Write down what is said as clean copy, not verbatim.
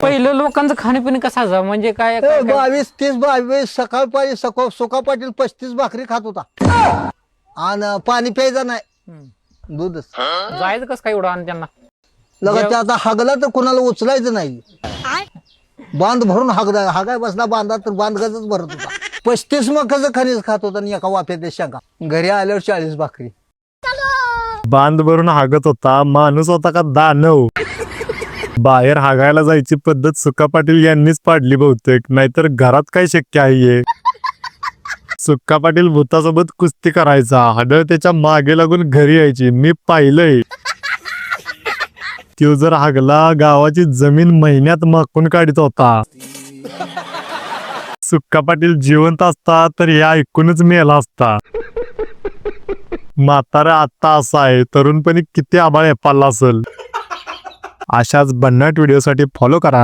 पहिलं लोकांचं खाणेपिणे कसं असावं म्हणजे काय 22, 30, 22 सकाळपारी सुका पाटील 35 भाकरी खात होता आणि पाणी प्यायचं नाही, दूधच. जायचं कसं काय एवढं आणि त्यांना लगत आता हागला तर कोणाला उचलायचं नाही, बांध भरून हागाय बसला बांधा तर बांधगाच भरत होता. 35 मकाचं खनिज खात होता आणि एका वाफ्यात शेंगा. घरी आल्यावर 40 भाकरी. बांध भरून हागत होता, माणूस होता का दानव? बाहेर हागायला जायची पद्धत सुका पाटील यांनीच पाडली बहुतेक, नाहीतर घरात काय शक्य आहे? सुक्का पाटील भूतासोबत कुस्ती करायचा, हडळ त्याच्या मागे लागून घरी यायची, मी पाहिलंय. त्यो जर हागला गावाची जमीन महिन्यात माखून काढत होता. सुक्का पाटील जिवंत असता तर हे ऐकूनच मेला असता. म्हातारा आता असा आहे, तरुणपणी किती आबाळ पाळला असेल. अशाच भन्नाट व्हिडिओसाठी फॉलो करा